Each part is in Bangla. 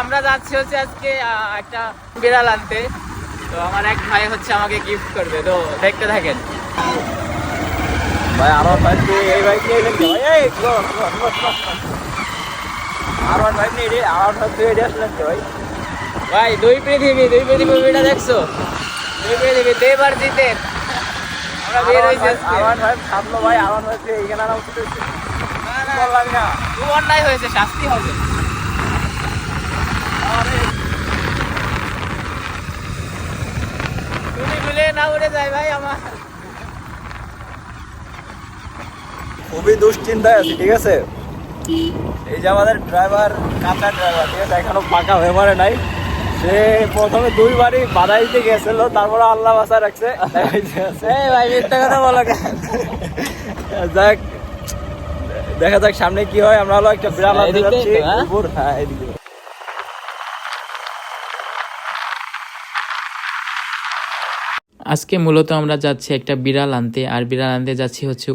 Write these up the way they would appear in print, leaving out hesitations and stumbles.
আমরা যাচ্ছি হচ্ছে আজকে একটা বিড়াল আনতে। তো আমার এক ভাই হচ্ছে আমাকে গিফট করবে, তো দেখতে থাকেন। ভাই আমার ভাই এই বাইক নিয়ে এলেন ভাই, এই আমার ভাই নিয়ে আমার ভাই তুই এড়ে আসলেন ভাই। ভাই দুই পৃথিবী মুভিটা দেখছো? দুই পৃথিবী দেব আর জিতের আমরা বের হইছি। আমার ভাই থামলো ভাই, আমার ভাই তুই এইখানে আনা উচিত হয়েছে। বললাম না খুব অন্যায় হয়েছে, শাস্তি হবে। তুমি ভুলে না উড়ে যায় ভাই আমার। খুবই দুশ্চিন্তায় আছি, ঠিক আছে? এই যে আমাদের ড্রাইভার, কাঁচা ড্রাইভার, ঠিক আছে, এখনো পাকা হয়ে পারে নাই। সে প্রথমে দুইবারই বাধা দিতে গেছিল, তারপরে আল্লাহ বাঁচা রাখছে। ভাই মিথ্যা কথা বলো কেন? যাক, দেখা যাক সামনে কি হয়। আমরা হলো একটা বিড়াল আনতে এদিকে যাচ্ছি। তো, হ্যাঁ? হ্যাঁ, এদিকে। আজকে মূলত আমরা যাচ্ছি একটা বিড়াল আনতে, আর বিড়াল আনতে যাচ্ছি হচ্ছে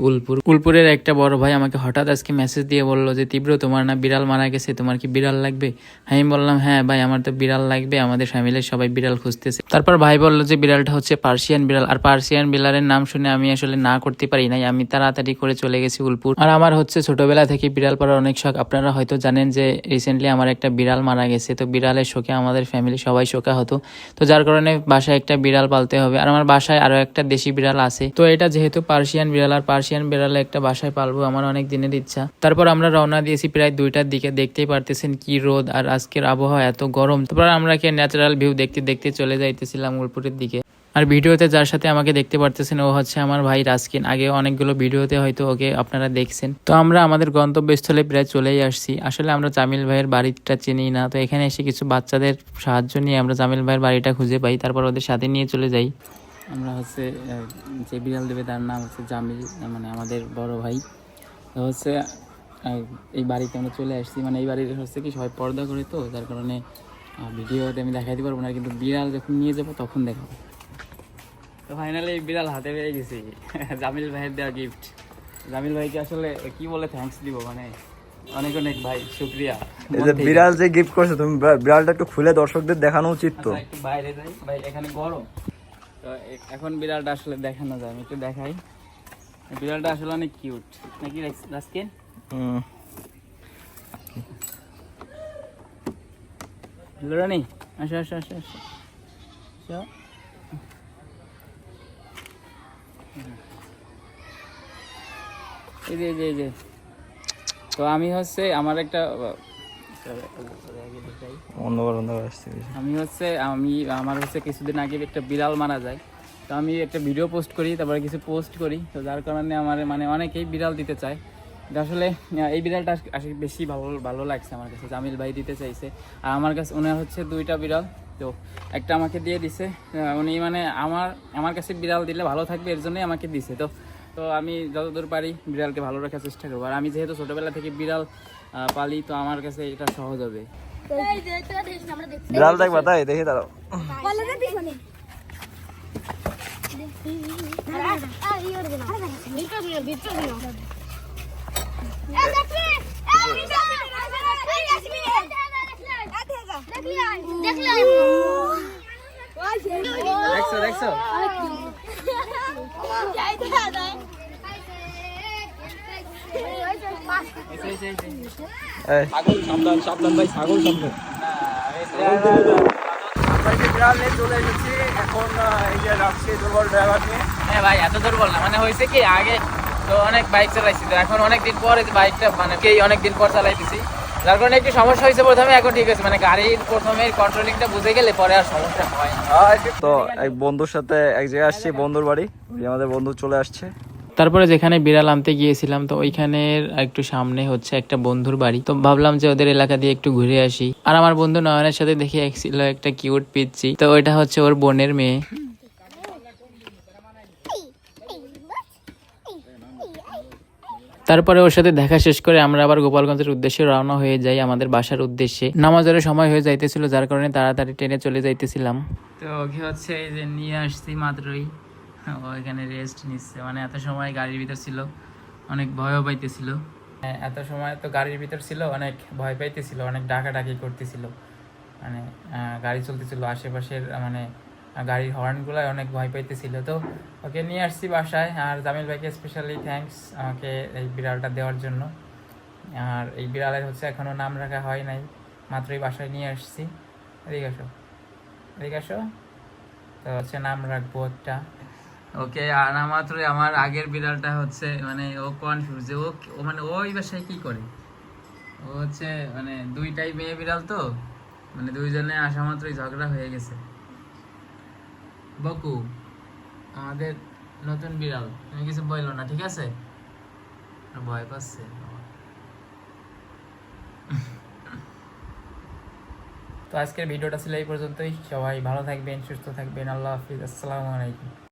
উলপুরের একটা বড় ভাই আমাকে হঠাৎ আজকে মেসেজ দিয়ে বললো যে তীব্র, তোমার না বিড়াল মারা গেছে, তোমার কি বিড়াল লাগবে? আমি বললাম হ্যাঁ ভাই, আমার তো বিড়াল লাগবে, আমাদের ফ্যামিলির সবাই বিড়াল খুঁজতেছে। তারপর ভাই বললো যে বিড়ালটা হচ্ছে পার্সিয়ান বিড়াল, আর পার্সিয়ান বিড়ালের নাম শুনে আমি আসলে না করতে পারি নাই। আমি তাড়াতাড়ি করে চলে গেছি উলপুর। আর আমার হচ্ছে ছোটবেলা থেকে বিড়াল পালার অনেক শখ। আপনারা হয়তো জানেন যে রিসেন্টলি আমার একটা বিড়াল মারা গেছে, তো বিড়ালের শোকে আমাদের ফ্যামিলি সবাই শোকা হতো। তো যার কারণে বাসায় একটা বিড়াল পালতে হবে। আর আমার বাসায় আরো একটা দেশি বিড়াল আছে, তো এটা যেহেতু পার্সিয়ান বিড়াল, আর পার্সিয়ান বিড়ালে একটা বাসায় পালবো, আমার অনেক দিনের ইচ্ছা। তারপর আমরা রওনা দিয়েছি প্রায় 2টার দিকে। দেখতেই পারতেছেন কি রোদ, আর আজকের আবহাওয়া এত গরম। তারপর আমরা কি ন্যাচারাল ভিউ দেখতে দেখতে চলে যাইতেছিলাম উলপুরের দিকে। আর ভিডিওতে যার সাথে আমাকে দেখতে পারতেছেন ও হচ্ছে আমার ভাই রাস্কিন। আগে অনেকগুলো ভিডিওতে হয়তো ওকে আপনারা দেখছেন। তো আমরা আমাদের গন্তব্যস্থলে প্রায় চলেই আসছি। আসলে আমরা জামিল ভাইয়ের বাড়িটা চিনি না, তো এখানে এসে কিছু বাচ্চাদের সাহায্য নিয়ে আমরা জামিল ভাইয়ের বাড়িটা খুঁজে পাই, তারপর ওদের সাথে নিয়ে চলে যাই। আমরা হচ্ছে যে বিড়াল দেবে তার নাম হচ্ছে জামিল, মানে আমাদের বড় ভাই। তো হচ্ছে এই বাড়িতে আমরা চলে আসছি। মানে এই বাড়ির হচ্ছে কি সবাই পর্দা করে, তো যার কারণে ভিডিওতে আমি দেখাইতে পারবো না, কিন্তু বিড়াল যখন নিয়ে যাবো তখন দেখাবো। তো ফাইনালি বিড়াল হাতে পেয়ে গেছি, জামিল ভাইয়ের দেওয়া গিফট। জামিল ভাইকে আসলে কি বলে থ্যাঙ্কস দিব, মানে অনেক অনেক ভাই শুক্রিয়া। এই যে বিড়াল যে গিফট করছো তুমি, বিড়ালটা একটু খুলে দর্শকদের দেখানো উচিত তো। একটু বাইরে যাই ভাই, এখানে গরম, তো এখন বিড়ালটা আসলে দেখানো যায়। আমি একটু দেখাই। বিড়ালটা আসলে অনেক কিউট, নাকি রাস্কিন? হ্যালো রানি, আসো আসো আসো আসো। এই যে এই যে তো আমি হচ্ছে আমার একটা আমার হচ্ছে কিছুদিন আগে একটা বিড়াল মারা যায়, তো আমি একটা ভিডিও পোস্ট করি, তারপরে কিছু পোস্ট করি, তো যার কারণে আমার মানে অনেকেই বিড়াল দিতে চায়। আসলে এই বিড়ালটা আসলে বেশি ভালো লাগছে আমার কাছে, জামিল ভাই দিতে চাইছে। আর আমার কাছে ওনার হচ্ছে 2টা বিড়াল, তো একটা আমাকে দিয়ে দিছে। উনি মানে আমার কাছে বিড়াল দিলে ভালো থাকবে এর জন্যই আমাকে দিছে। তো আমি যতদূর পারি বিড়ালকে ভালো রাখার চেষ্টা করবো। আর আমি যেহেতু ছোটোবেলা থেকে বিড়াল পালি, তো আমার কাছে এটা সহজ হবে। বিড়াল দেখবা, তাই দেখি দাঁড়াও। দেখছো সাবধান ভাই, ছাগল সামনে। বিড়াল নিয়ে চলে এসেছি এখন, এই যে রাজশাহী দুর্বল ড্রাইভার নিয়ে। হ্যাঁ ভাই, এত দুর্বল না, মানে হয়েছে কি আগে তো অনেক বাইক চালাইছি, তো এখন অনেকদিন পর বাইকটা মানে অনেকদিন পর চালাইতেছি, যার কারণে একটু সমস্যা হয়েছে প্রথমে। এখন ঠিক আছে, মানে গাড়ির প্রথমে কন্ট্রোলিংটা বুঝে গেলে পরে আর সমস্যা হয়। তো এক বন্ধুর সাথে এক জায়গায় আসছি, বন্ধুর বাড়ি। আমাদের বন্ধু চলে আসছে। তারপরে যেখানে বিড়াল আনতে গিয়েছিলাম, তো ওইখানের একটু সামনে হচ্ছে একটা বন্ধুর বাড়ি, তো ভাবলাম যে ওদের এলাকা দিয়ে একটু ঘুরে আসি। আর আমার বন্ধু নয়নের সাথে দেখে ছিল একটা কিউট পিচ্চি, তো ওইটা হচ্ছে ওর বোনের মেয়ে। তারপরে ওর সাথে দেখা শেষ করে আমরা আবার গোপালগঞ্জের উদ্দেশ্যে রওনা হয়ে যাই, আমাদের বাসার উদ্দেশ্যে। নামাজের সময় হয়ে যাইতেছিল, যার কারণে তাড়াতাড়ি ট্রেনে চলে যাইতেছিলাম। তো ওকে হচ্ছে এই যে নিয়ে আসছি মাত্রই, ও এখানে রেস্ট নিচ্ছে, মানে এত সময় গাড়ির ভিতর ছিল, অনেক ভয়ও পাইতেছিল। এত সময় তো গাড়ির ভিতর ছিল, অনেক ভয় পাইতেছিল, অনেক ডাকাডাকি করতেছিল, মানে গাড়ি চলতেছিল আশেপাশের, মানে গাড়ির হর্নগুলো অনেক ভয় পাইতেছিল। তো ওকে নিয়ে আসছি বাসায়। আর জামিল ভাইকে স্পেশালি থ্যাঙ্কস আমাকে এই বিড়ালটা দেওয়ার জন্য। আর এই বিড়ালের হচ্ছে এখনও নাম রাখা হয় নাই, মাত্রই বাসায় নিয়ে আসছি। এদিকে আসো, এদিকে আসো। তো হচ্ছে নাম রাখবো একটা ওকে। আর মাত্রই আমার আগের বিড়ালটা হচ্ছে, মানে ও কনফিউজ, ও মানে ওই বাসায় কি করে, ও হচ্ছে মানে দুইটাই মেয়ে বিড়াল, তো মানে দুইজনে আসা মাত্রই ঝগড়া হয়ে গেছে। বকু আমাদের নতুন বিড়াল, তুমি কিছু বললো না, ঠিক আছে? ভয় পাচ্ছে। তো আজকের ভিডিওটা ছিল এই পর্যন্তই। সবাই ভালো থাকবেন, সুস্থ থাকবেন। আল্লাহ হাফিজ, আসসালামু আলাইকুম।